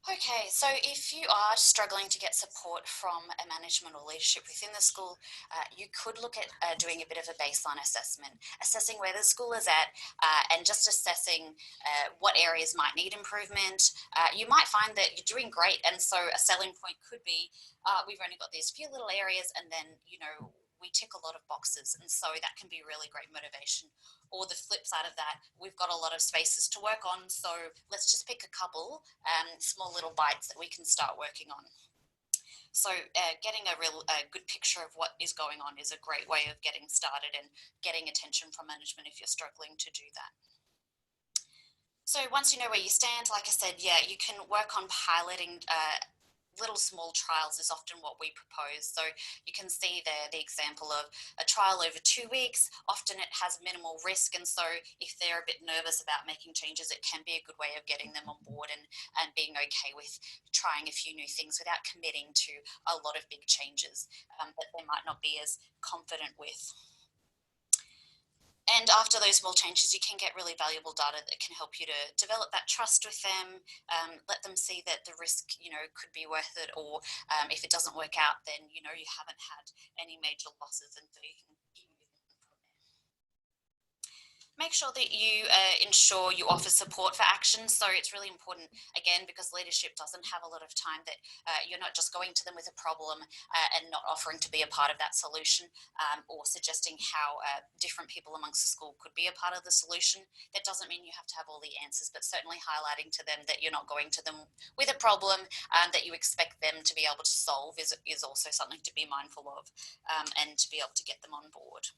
Okay, so if you are struggling to get support from a management or leadership within the school, you could look at doing a bit of a baseline assessment, assessing where the school is at and just assessing what areas might need improvement. You might find that you're doing great, and so a selling point could be we've only got these few little areas, and then, we tick a lot of boxes, and so that can be really great motivation. Or the flip side of that, we've got a lot of spaces to work on, so let's just pick a couple small little bites that we can start working on. So getting a good picture of what is going on is a great way of getting started and getting attention from management if you're struggling to do that. So once you know where you stand, like I said, you can work on piloting little small trials is often what we propose. So you can see there the example of a trial over 2 weeks. Often it has minimal risk, and so if they're a bit nervous about making changes, it can be a good way of getting them on board and being okay with trying a few new things without committing to a lot of big changes that they might not be as confident with. And after those small changes, you can get really valuable data that can help you to develop that trust with them, let them see that the risk, could be worth it, or if it doesn't work out, then, you haven't had any major losses, and so you can keep moving from there. Make sure that you ensure you offer support for action. So it's really important, again, because leadership doesn't have a lot of time, that you're not just going to them with a problem and not offering to be a part of that solution or suggesting how different people amongst the school could be a part of the solution. That doesn't mean you have to have all the answers, but certainly highlighting to them that you're not going to them with a problem that you expect them to be able to solve is also something to be mindful of and to be able to get them on board.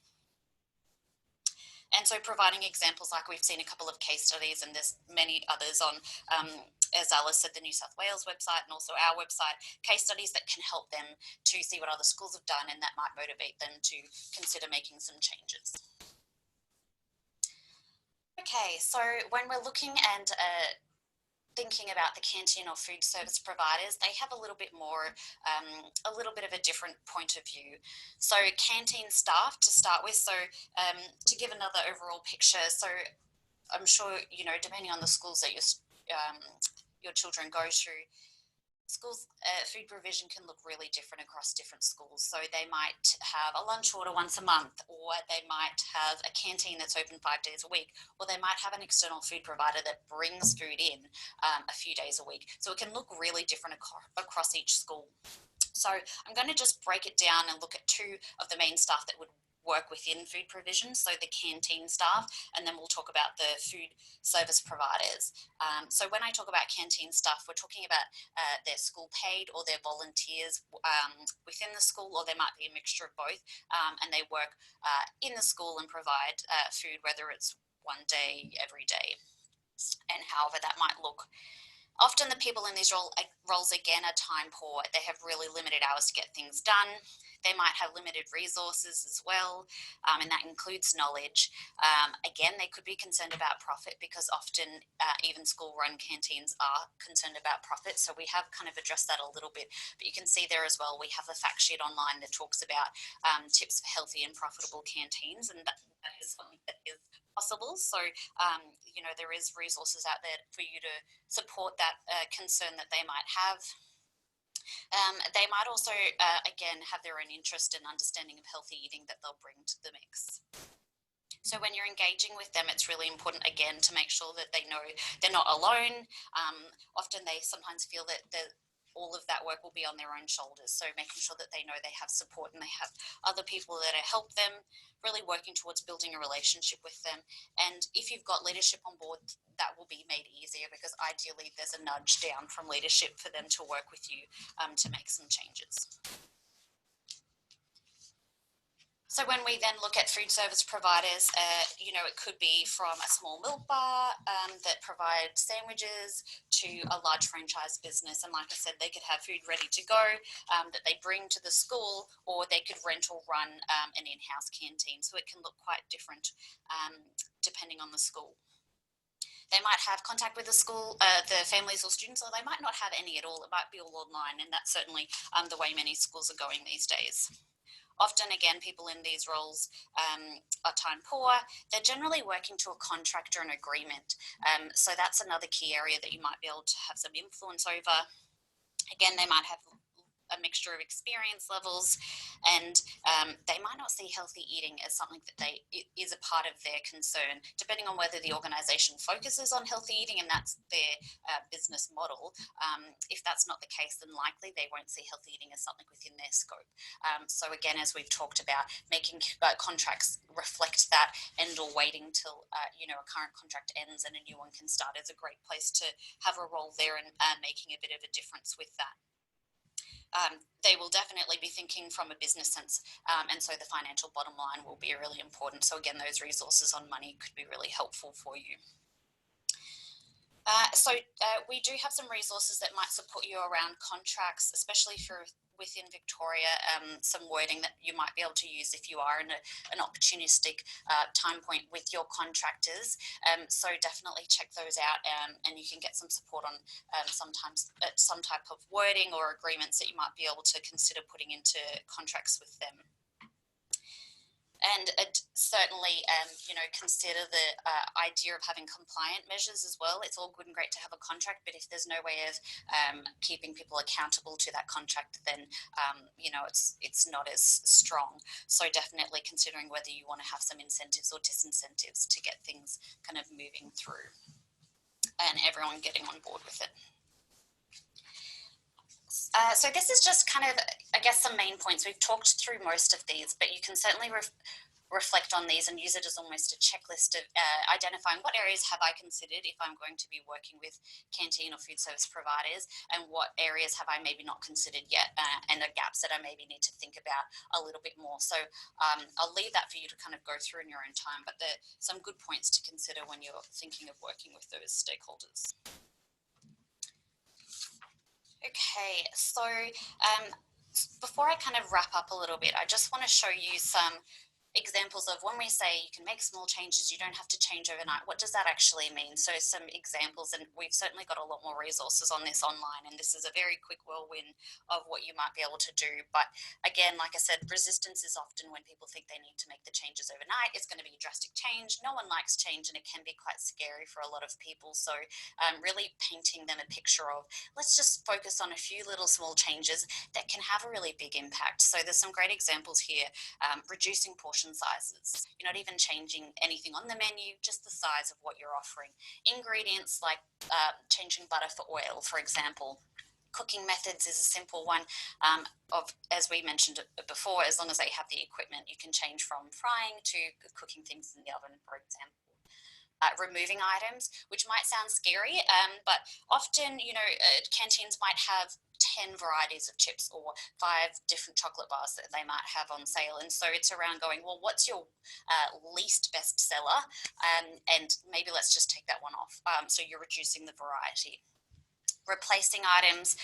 And so providing examples, like we've seen a couple of case studies, and there's many others on, as Alice said, the New South Wales website and also our website, case studies that can help them to see what other schools have done, and that might motivate them to consider making some changes. Okay, so when we're looking and thinking about the canteen or food service providers, they have a little bit more, a little bit of a different point of view. So canteen staff to start with, so to give another overall picture, so I'm sure, depending on the schools that your children go to, schools' food provision can look really different across different schools. So they might have a lunch order once a month, or they might have a canteen that's open 5 days a week, or they might have an external food provider that brings food in a few days a week. So it can look really different across each school. So I'm going to just break it down and look at two of the main staff that would work within food provision, so the canteen staff, and then we'll talk about the food service providers. So when I talk about canteen staff, we're talking about their school paid or their volunteers within the school, or there might be a mixture of both, and they work in the school and provide food, whether it's one day, every day, and however that might look. Often the people in these roles, again, are time poor. They have really limited hours to get things done. They might have limited resources as well, and that includes knowledge. Again, they could be concerned about profit, because often even school-run canteens are concerned about profit. So we have kind of addressed that a little bit, but you can see there as well, we have a fact sheet online that talks about tips for healthy and profitable canteens, and that is something that is possible. So, there is resources out there for you to support that concern that they might have. They might also, again, have their own interest and understanding of healthy eating that they'll bring to the mix. So when you're engaging with them, it's really important, again, to make sure that they know they're not alone. Often they sometimes feel that all of that work will be on their own shoulders. So making sure that they know they have support and they have other people that help them, really working towards building a relationship with them. And if you've got leadership on board, that will be made easier, because ideally there's a nudge down from leadership for them to work with you to make some changes. So when we then look at food service providers, it could be from a small milk bar that provides sandwiches to a large franchise business. And like I said, they could have food ready to go that they bring to the school, or they could rent or run an in-house canteen. So it can look quite different depending on the school. They might have contact with the school, the families or students, or they might not have any at all. It might be all online, and that's certainly the way many schools are going these days. Often, again, people in these roles are time poor. They're generally working to a contract or an agreement. So that's another key area that you might be able to have some influence over. Again, they might have a mixture of experience levels, and they might not see healthy eating as something that is a part of their concern, depending on whether the organisation focuses on healthy eating and that's their business model. If that's not the case, then likely they won't see healthy eating as something within their scope. So again, as we've talked about, making contracts reflect that, and or waiting till a current contract ends and a new one can start is a great place to have a role there and making a bit of a difference with that. They will definitely be thinking from a business sense, and so the financial bottom line will be really important. So again, those resources on money could be really helpful for you. We do have some resources that might support you around contracts, especially for within Victoria, some wording that you might be able to use if you are in an opportunistic time point with your contractors. So definitely check those out, and you can get some support on sometimes some type of wording or agreements that you might be able to consider putting into contracts with them. And certainly, consider the idea of having compliant measures as well. It's all good and great to have a contract, but if there's no way of keeping people accountable to that contract, then, it's not as strong. So definitely considering whether you want to have some incentives or disincentives to get things kind of moving through and everyone getting on board with it. So this is just kind of, I guess, some main points. We've talked through most of these, but you can certainly reflect on these and use it as almost a checklist of identifying what areas have I considered if I'm going to be working with canteen or food service providers, and what areas have I maybe not considered yet, and the gaps that I maybe need to think about a little bit more. So I'll leave that for you to kind of go through in your own time, but there are some good points to consider when you're thinking of working with those stakeholders. Okay, so before I kind of wrap up a little bit, I just want to show you some examples of when we say you can make small changes, you don't have to change overnight. What does that actually mean? So some examples, and we've certainly got a lot more resources on this online, and this is a very quick whirlwind of what you might be able to do. But again, like I said, resistance is often when people think they need to make the changes overnight. It's going to be a drastic change. No one likes change, and it can be quite scary for a lot of people. So really painting them a picture of, let's just focus on a few little small changes that can have a really big impact. So there's some great examples here. Reducing portion sizes. You're not even changing anything on the menu, just the size of what you're offering. Ingredients like changing butter for oil, for example. Cooking methods is a simple one. As we mentioned before, as long as they have the equipment, you can change from frying to cooking things in the oven, for example. Removing items, which might sound scary, but often, canteens might have 10 varieties of chips or 5 different chocolate bars that they might have on sale. And so it's around going, well, what's your least best seller? And maybe let's just take that one off. So you're reducing the variety. Replacing items,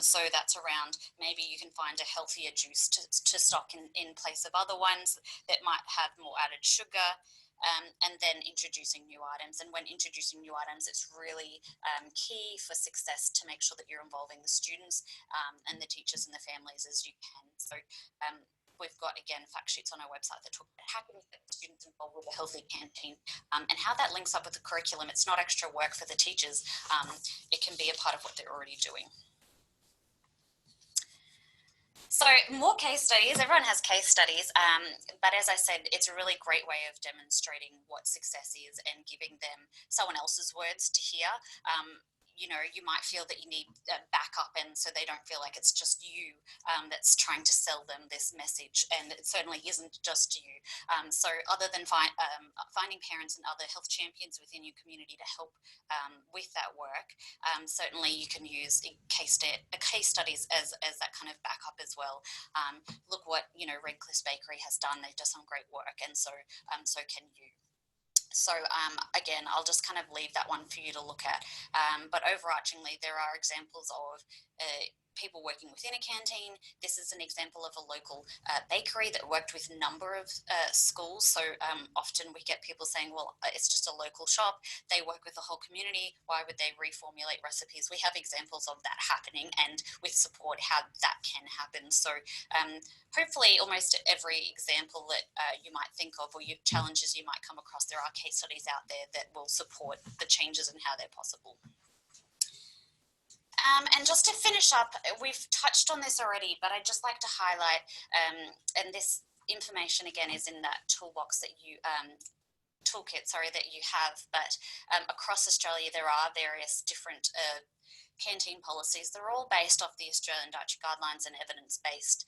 so that's around maybe you can find a healthier juice to stock in place of other ones that might have more added sugar. And then introducing new items. And when introducing new items, it's really key for success to make sure that you're involving the students and the teachers and the families as you can. So we've got, again, fact sheets on our website that talk about how can we get the students involved with a healthy canteen and how that links up with the curriculum. It's not extra work for the teachers. It can be a part of what they're already doing. So more case studies, everyone has case studies, but as I said, it's a really great way of demonstrating what success is and giving them someone else's words to hear. you know, you might feel that you need backup, and so they don't feel like it's just you that's trying to sell them this message, and it certainly isn't just you. So other than finding parents and other health champions within your community to help with that work, certainly you can use case studies as that kind of backup as well. Look what, you know, Redcliffe's Bakery has done. They've done some great work, and so can you. So again, I'll just kind of leave that one for you to look at. But overarchingly, there are examples of people working within a canteen. This is an example of a local bakery that worked with a number of schools. So often we get people saying, well, it's just a local shop. They work with the whole community. Why would they reformulate recipes? We have examples of that happening, and with support, how that can happen. So hopefully almost every example that you might think of, or challenges you might come across, there are case studies out there that will support the changes and how they're possible. And just to finish up, we've touched on this already, but I'd just like to highlight, and this information again is in that toolbox that you, toolkit, sorry, that you have, but across Australia there are various different canteen policies. They're all based off the Australian Dietary Guidelines and evidence-based,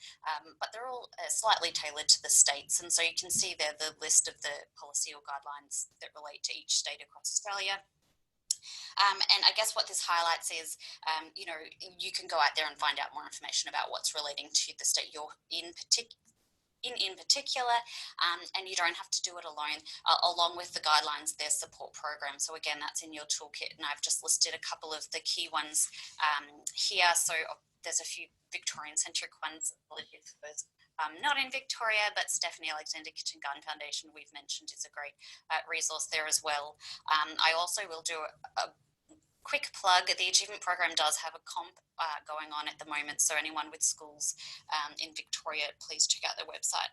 but they're all slightly tailored to the states. And so you can see there the list of the policy or guidelines that relate to each state across Australia. And I guess what this highlights is, you know, you can go out there and find out more information about what's relating to the state you're in particular, and you don't have to do it alone. Along with the guidelines, there's support programs. So again, that's in your toolkit, and I've just listed a couple of the key ones here. So there's a few Victorian-centric ones. Apologies for those not in Victoria, but Stephanie Alexander Kitchen Garden Foundation, we've mentioned, is a great resource there as well. I also will do a quick plug. The Achievement Program does have a comp going on at the moment, so anyone with schools in Victoria, please check out their website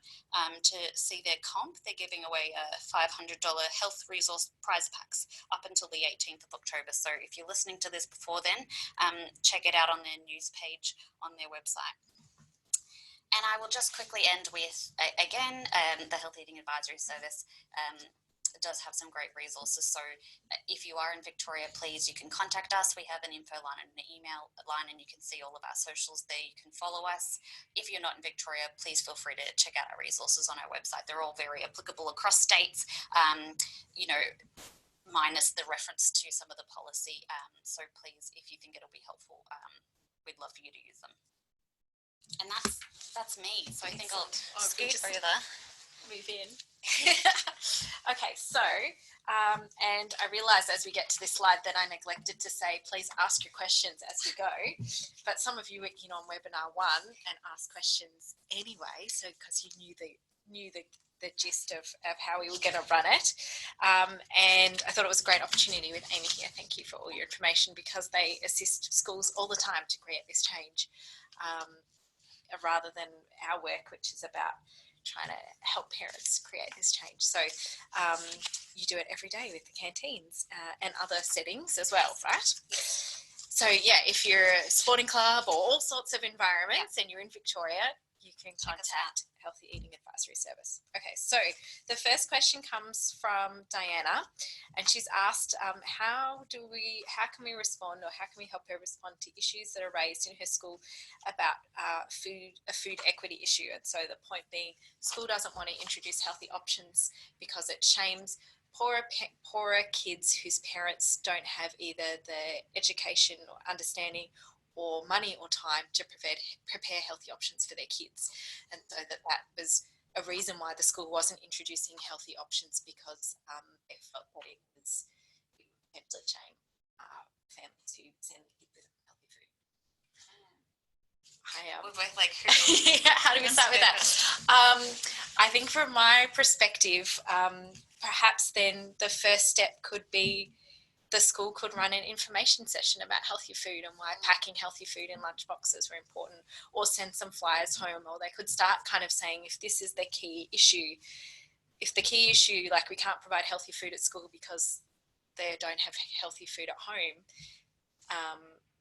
to see their comp. They're giving away a $500 health resource prize packs up until the 18th of October. So if you're listening to this before then, check it out on their news page on their website. And I will just quickly end with, again, the Health Eating Advisory Service does have some great resources. So if you are in Victoria, please, you can contact us. We have an info line and an email line, and you can see all of our socials there. You can follow us. If you're not in Victoria, please feel free to check out our resources on our website. They're all very applicable across states, you know, minus the reference to some of the policy. So please, if you think it'll be helpful, we'd love for you to use them. And that's me. So I think I'll scoot over. Move in. Okay, so, and I realise as we get to this slide that I neglected to say, please ask your questions as you go. But some of you were in on webinar 1 and asked questions anyway, so because you knew the gist of how we were going to run it. And I thought it was a great opportunity with Amy here. Thank you for all your information, because they assist schools all the time to create this change, rather than our work, which is about trying to help parents create this change. So you do it every day with the canteens and other settings as well, right? So yeah, if you're a sporting club or all sorts of environments and you're in Victoria, you can contact Healthy Eating Advisory Service. Okay, so the first question comes from Diana, and she's asked, how can we respond, or how can we help her respond to issues that are raised in her school about a food equity issue? And so the point being, school doesn't want to introduce healthy options because it shames poorer kids whose parents don't have either the education or understanding or money or time to prepare healthy options for their kids. And so that was a reason why the school wasn't introducing healthy options, because they felt that it would potentially shame families who send kids with healthy food. We're both like, yeah, how do we start with that? I think from my perspective, perhaps then the first step could be the school could run an information session about healthy food and why packing healthy food in lunch boxes were important, or send some flyers home, or they could start kind of saying, if this is the key issue, like we can't provide healthy food at school because they don't have healthy food at home,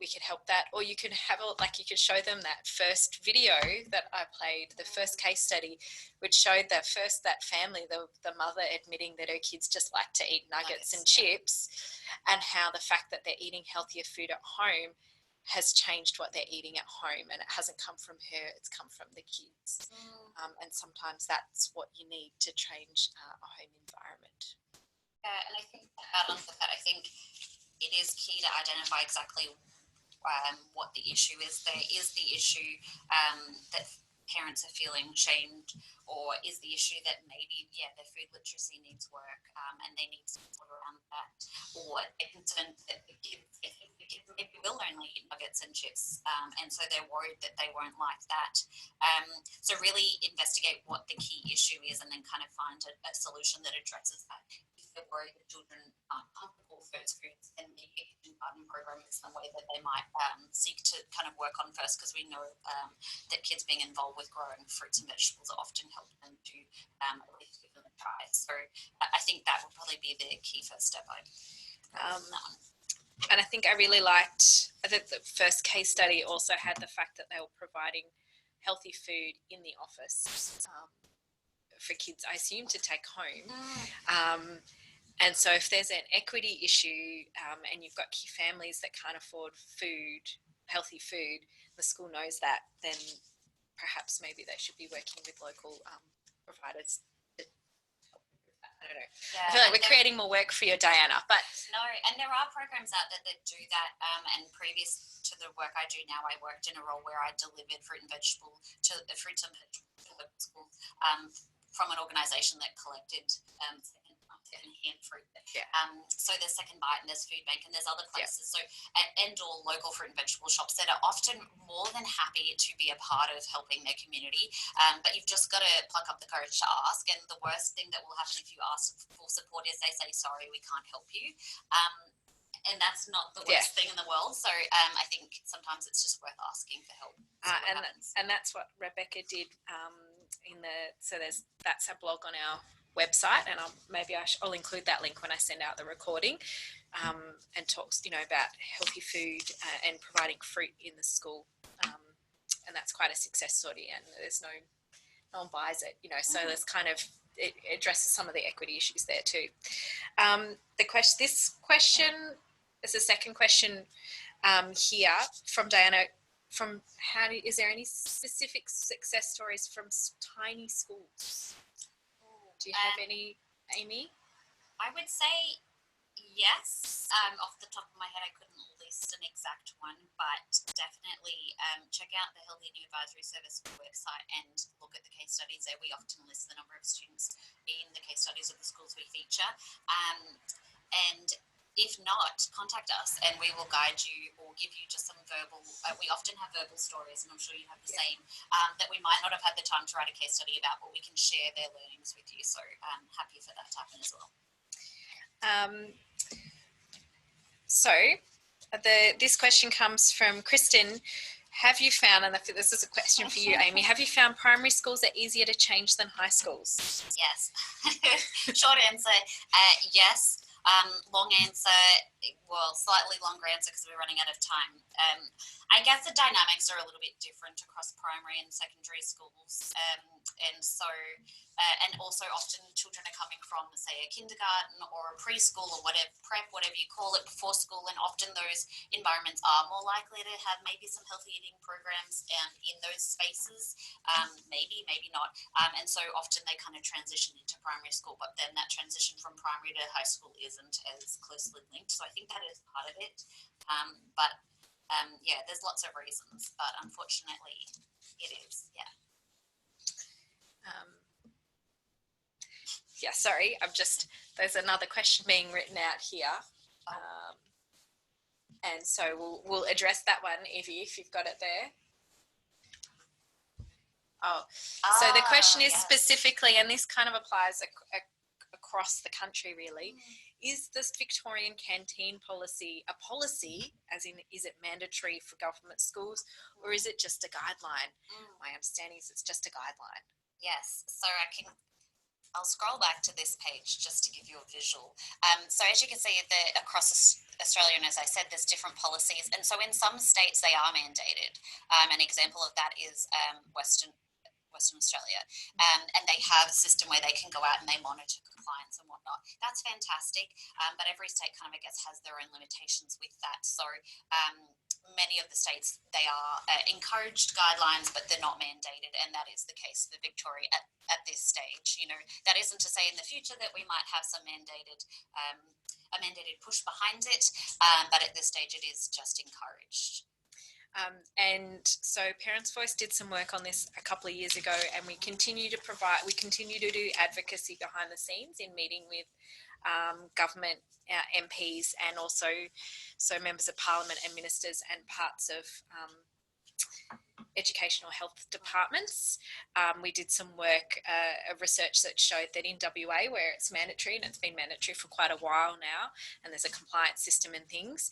we could help that. Or you can have you could show them that first video that I played, the first case study, which showed that family, the mother admitting that her kids just like to eat nuggets and chips, and how the fact that they're eating healthier food at home has changed what they're eating at home, and it hasn't come from her, it's come from the kids. And sometimes that's what you need to change a home environment. Yeah, and I think to add on to that, I think it is key to identify exactly what the issue is. There is the issue that parents are feeling shamed, or is the issue that maybe, their food literacy needs work and they need support around that, or they're concerned that the kids maybe will only eat nuggets and chips, and so they're worried that they won't like that. So really investigate what the key issue is, and then kind of find a solution that addresses that. If they're worried that children aren't comfortable with those foods, then maybe a kitchen garden program is some way that they might seek to kind of work on first, because we know that kids being involved with growing fruits and vegetables often help them to at least give them a try. So I think that would probably be the key first step. And I think I really liked that the first case study also had the fact that they were providing healthy food in the office for kids, I assume, to take home. And so if there's an equity issue and you've got key families that can't afford healthy food, the school knows that, then perhaps maybe they should be working with local providers. I don't know. I feel like we're creating more work for you, Diana. But no, and there are programs out there that do that. And previous to the work I do now, I worked in a role where I delivered fruit and vegetable to schools from an organisation that collected second-hand fruit. So there's Second Bite and there's Food Bank and there's other places. So and or local fruit and vegetable shops that are often more than happy to be a part of helping their community. But you've just got to pluck up the courage to ask. And the worst thing that will happen if you ask for support is they say, sorry, we can't help you. And that's not the worst thing in the world. So I think sometimes it's just worth asking for help. And that's what Rebecca did that's a blog on our website, and I'll include that link when I send out the recording, and talks about healthy food and providing fruit in the school, and that's quite a success story, and there's no one buys it, so there's kind of it addresses some of the equity issues there too. This question is the second question here from Diana. Is there any specific success stories from tiny schools? Do you have any, Amy? I would say yes. Off the top of my head, I couldn't list an exact one, but definitely check out the Healthy Eating Advisory Service website and look at the case studies there. We often list the number of students in the case studies of the schools we feature. And if not, contact us and we will guide you or give you just some verbal, we often have verbal stories, and I'm sure you have the same, that we might not have had the time to write a case study about, but we can share their learnings with you. So I'm happy for that to happen as well. This question comes from Kristen. Have you found, and this is a question for you, Amy, have you found primary schools are easier to change than high schools? Yes. Short answer, yes. Long answer, slightly longer answer because we're running out of time. I guess the dynamics are a little bit different across primary and secondary schools. And also often children are coming from, say, a kindergarten or a preschool or whatever, prep, whatever you call it, before school. And often those environments are more likely to have maybe some healthy eating programs in those spaces. Maybe not. And so often they kind of transition into primary school, but then that transition from primary to high school isn't as closely linked. So I think that is part of it. There's lots of reasons, but unfortunately it is, sorry, there's another question being written out here. And so we'll address that one, Evie, if you've got it there. So the question is specifically, and this kind of applies across the country really, is this Victorian canteen policy a policy, as in is it mandatory for government schools, or is it just a guideline? My understanding is it's just a guideline. Yes, so I'll scroll back to this page just to give you a visual. So as you can see, across Australia, and as I said, there's different policies. And so in some states, they are mandated. An example of that is Western Australia. And they have a system where they can go out and they monitor compliance and whatnot. That's fantastic. But every state kind of, I guess, has their own limitations with that. So many of the states, they are encouraged guidelines, but they're not mandated, and that is the case for Victoria at this stage. You know, that isn't to say in the future that we might have some mandated a mandated push behind it, but at this stage it is just encouraged. And so Parents Voice did some work on this a couple of years ago, and we continue to do advocacy behind the scenes in meeting with government MPs and also members of parliament and ministers and parts of educational health departments. We did some work, research that showed that in WA, where it's mandatory, and it's been mandatory for quite a while now, and there's a compliance system and things,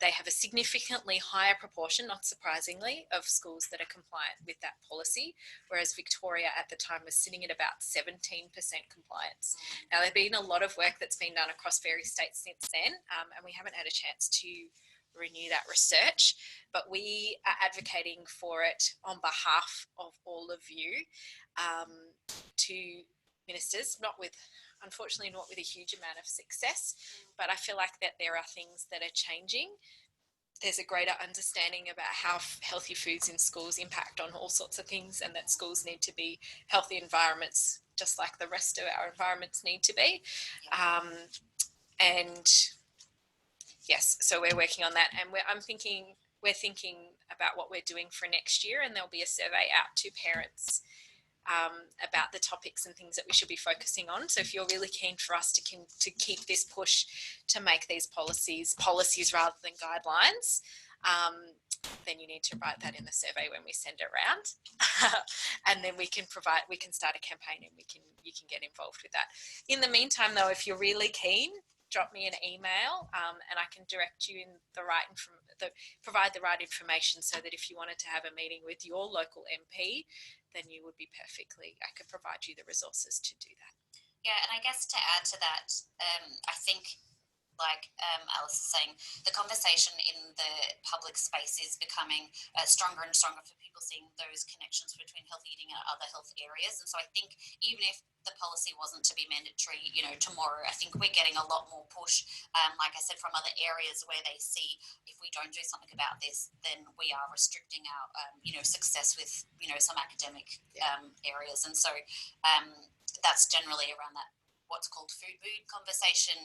they have a significantly higher proportion, not surprisingly, of schools that are compliant with that policy, whereas Victoria at the time was sitting at about 17% compliance. Now, there's been a lot of work that's been done across various states since then, and we haven't had a chance to renew that research, but we are advocating for it on behalf of all of you, to ministers, unfortunately not with a huge amount of success, but I feel like that there are things that are changing. There's a greater understanding about how healthy foods in schools impact on all sorts of things, and that schools need to be healthy environments just like the rest of our environments need to be. And yes, so we're working on that, and we're thinking about what we're doing for next year, and there'll be a survey out to parents about the topics and things that we should be focusing on. So if you're really keen for us to keep this push to make these policies rather than guidelines, then you need to write that in the survey when we send it around, and then we can start a campaign, and you can get involved with that. In the meantime, though, if you're really keen, drop me an email, and I can direct you in provide the right information, so that if you wanted to have a meeting with your local MP, then I could provide you the resources to do that. Yeah, and I guess to add to that, I think, like Alice is saying, the conversation in the public space is becoming stronger and stronger for people seeing those connections between healthy eating and other health areas. And so I think even if the policy wasn't to be mandatory, tomorrow, I think we're getting a lot more push, like I said, from other areas where they see if we don't do something about this, then we are restricting our, success with, some academic areas. And so that's generally around that what's called food mood conversation.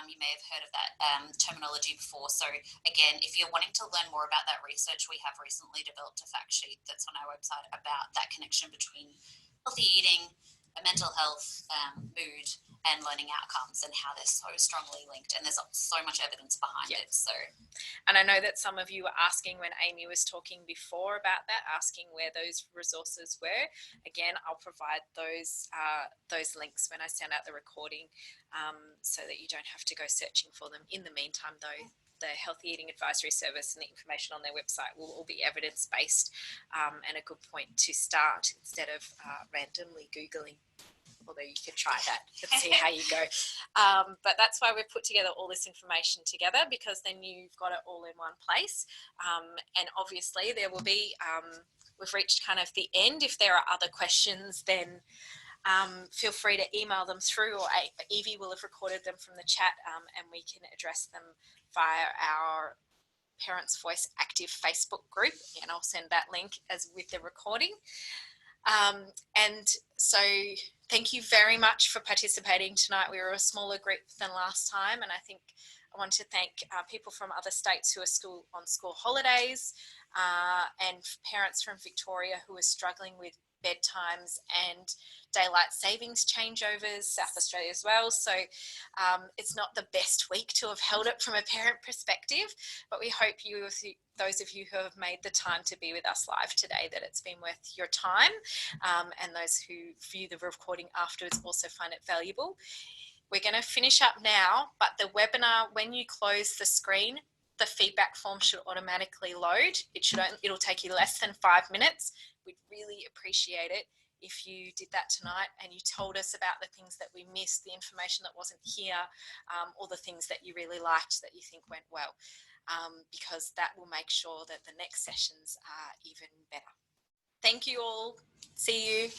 You may have heard of that terminology before. So again, if you're wanting to learn more about that research, we have recently developed a fact sheet that's on our website about that connection between healthy eating, mental health, mood, and learning outcomes, and how they're so strongly linked, and there's so much evidence behind it. So, and I know that some of you were asking when Amy was talking before about that, asking where those resources were. Again, I'll provide those links when I send out the recording, so that you don't have to go searching for them. In the meantime, though, the Healthy Eating Advisory Service and the information on their website will all be evidence-based, and a good point to start instead of randomly Googling. Although you could try that and see how you go. But that's why we've put together all this information together, because then you've got it all in one place. And obviously there will be, we've reached kind of the end. If there are other questions, then feel free to email them through, or Evie will have recorded them from the chat, and we can address them via our Parents Voice Active Facebook group, and I'll send that link as with the recording. And so thank you very much for participating tonight. We were a smaller group than last time, and I think I want to thank people from other states who are on school holidays, and parents from Victoria who are struggling with bedtimes and daylight savings changeovers, South Australia as well. So it's not the best week to have held it from a parent perspective, but we hope those of you who have made the time to be with us live today, that it's been worth your time, and those who view the recording afterwards also find it valuable. We're going to finish up now, but the webinar, when you close the screen, the feedback form should automatically load. It'll take you less than 5 minutes. We'd really appreciate it if you did that tonight and you told us about the things that we missed, the information that wasn't here, or the things that you really liked that you think went well, because that will make sure that the next sessions are even better. Thank you all. See you.